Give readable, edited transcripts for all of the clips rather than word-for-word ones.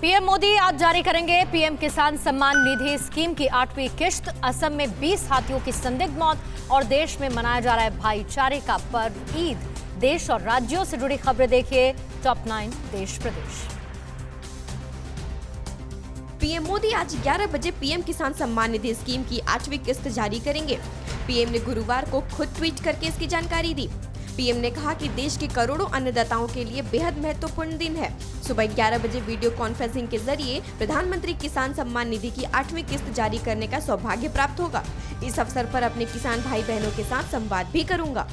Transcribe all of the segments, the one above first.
PM Modi आज जारी करेंगे पीएम किसान सम्मान निधि स्कीम की 8वीं किश्त। असम में 20 हाथियों की संदिग्ध मौत और देश में मनाया जा रहा है भाईचारे का पर्व ईद। देश और राज्यों से जुड़ी खबरें देखिए टॉप 9 देश प्रदेश। पीएम मोदी आज 11 बजे पीएम किसान सम्मान निधि स्कीम की 8वीं किस्त जारी करेंगे। पीएम ने गुरुवार को खुद ट्वीट करके इसकी जानकारी दी। पीएम ने कहा कि देश के करोड़ों अन्नदाताओं के लिए बेहद महत्वपूर्ण दिन है। सुबह 11 बजे वीडियो कॉन्फ्रेंसिंग के जरिए प्रधानमंत्री किसान सम्मान निधि की 8वीं किस्त जारी करने का सौभाग्य प्राप्त होगा। इस अवसर पर अपने किसान भाई बहनों के साथ संवाद भी करूंगा।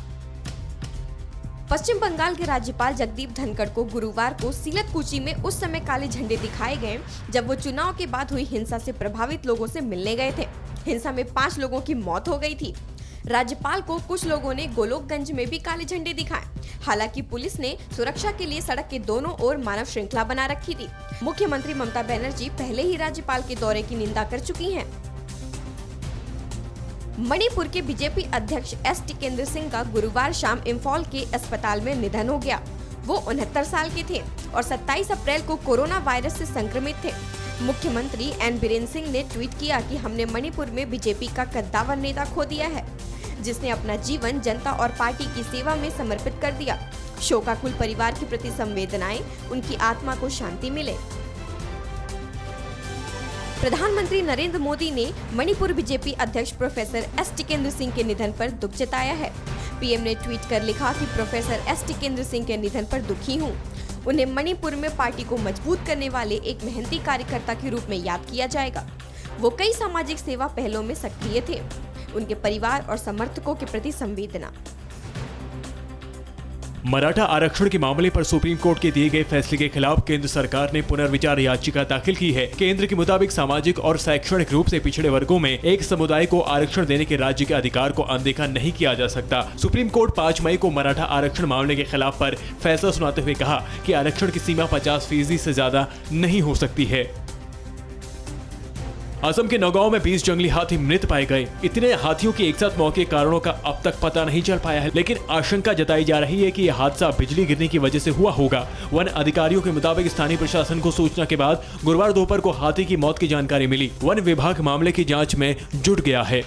पश्चिम बंगाल के राज्यपाल जगदीप धनखड़ को गुरुवार को सीलतकुची में उस समय काले झंडे दिखाए गए जब वो चुनाव के बाद हुई हिंसा से प्रभावित लोगों से मिलने गए थे। हिंसा में 5 लोगों की मौत हो गई थी। राज्यपाल को कुछ लोगों ने गोलोकगंज में भी काले झंडे दिखाए। हालांकि पुलिस ने सुरक्षा के लिए सड़क के दोनों ओर मानव श्रृंखला बना रखी थी। मुख्यमंत्री ममता बनर्जी पहले ही राज्यपाल के दौरे की निंदा कर चुकी हैं। मणिपुर के बीजेपी अध्यक्ष एस टिकेंद्र सिंह का गुरुवार शाम इंफॉल के अस्पताल में निधन हो गया। वो 69 साल के थे और 27 अप्रैल को कोरोना वायरस से संक्रमित थे। मुख्यमंत्री एन बीरेन सिंह ने ट्वीट किया कि हमने मणिपुर में बीजेपी का कद्दावर नेता खो दिया है, जिसने अपना जीवन जनता और पार्टी की सेवा में समर्पित कर दिया। शोकाकुल परिवार के प्रति संवेदनाएं, उनकी आत्मा को शांति मिले। प्रधानमंत्री नरेंद्र मोदी ने मणिपुर बीजेपी अध्यक्ष प्रोफेसर एस टिकेंद्र सिंह के निधन पर दुख जताया है। पीएम ने ट्वीट कर लिखा कि प्रोफेसर एस टिकेंद्र सिंह के निधन पर दुखी हूँ। उन्हें मणिपुर में पार्टी को मजबूत करने वाले एक मेहनती कार्यकर्ता के रूप में याद किया जाएगा। वो कई सामाजिक सेवा पहलों में सक्रिय थे। उनके परिवार और समर्थकों के प्रति संवेदना। मराठा आरक्षण के मामले पर सुप्रीम कोर्ट के दिए गए फैसले के खिलाफ केंद्र सरकार ने पुनर्विचार याचिका दाखिल की है। केंद्र के मुताबिक सामाजिक और शैक्षणिक रूप से पिछड़े वर्गों में एक समुदाय को आरक्षण देने के राज्य के अधिकार को अनदेखा नहीं किया जा सकता। सुप्रीम कोर्ट 5 मई को मराठा आरक्षण मामले के खिलाफ पर फैसला सुनाते हुए कहा कि आरक्षण की सीमा 50% से ज्यादा नहीं हो सकती है। असम के नौगांव में 20 जंगली हाथी मृत पाए गए। इतने हाथियों की एक साथ मौत के कारणों का अब तक पता नहीं चल पाया है, लेकिन आशंका जताई जा रही है कि यह हादसा बिजली गिरने की वजह से हुआ होगा। वन अधिकारियों के मुताबिक स्थानीय प्रशासन को सूचना के बाद गुरुवार दोपहर को हाथी की मौत की जानकारी मिली। वन विभाग मामले की जांच में जुट गया है।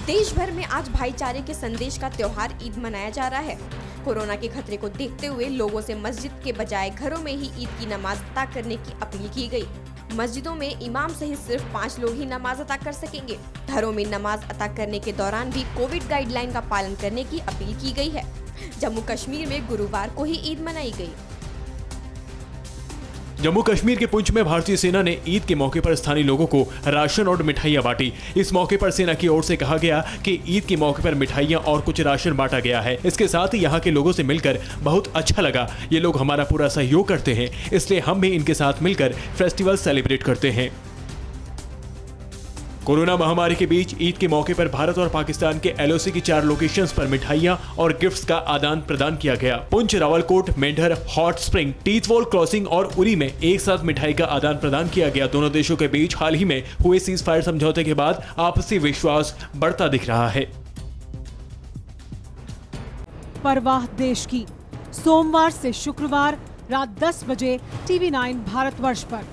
देश भर में आज भाईचारे के संदेश का त्योहार ईद मनाया जा रहा है। कोरोना के खतरे को देखते हुए लोगों से मस्जिद के बजाय घरों में ही ईद की नमाज अता करने की अपील की गई। मस्जिदों में इमाम सहित सिर्फ 5 लोग ही नमाज अता कर सकेंगे। घरों में नमाज अता करने के दौरान भी कोविड गाइडलाइन का पालन करने की अपील की गई है। जम्मू कश्मीर में गुरुवार को ही ईद मनाई गई। जम्मू कश्मीर के पुंछ में भारतीय सेना ने ईद के मौके पर स्थानीय लोगों को राशन और मिठाइयां बांटी। इस मौके पर सेना की ओर से कहा गया कि ईद के मौके पर मिठाइयां और कुछ राशन बांटा गया है। इसके साथ ही यहाँ के लोगों से मिलकर बहुत अच्छा लगा। ये लोग हमारा पूरा सहयोग करते हैं, इसलिए हम भी इनके साथ मिलकर फेस्टिवल सेलिब्रेट करते हैं। कोरोना महामारी के बीच ईद के मौके पर भारत और पाकिस्तान के एलओसी की 4 लोकेशंस पर मिठाइयां और गिफ्ट्स का आदान प्रदान किया गया। Poonch, Rawalakot, Mendhar, hot spring, Tithwal crossing और उरी में एक साथ मिठाई का आदान प्रदान किया गया। दोनों देशों के बीच हाल ही में हुए सीज फायर समझौते के बाद आपसी विश्वास बढ़ता दिख रहा है। परवाह देश की, सोमवार से शुक्रवार रात 10 बजे TV9 भारतवर्ष पर।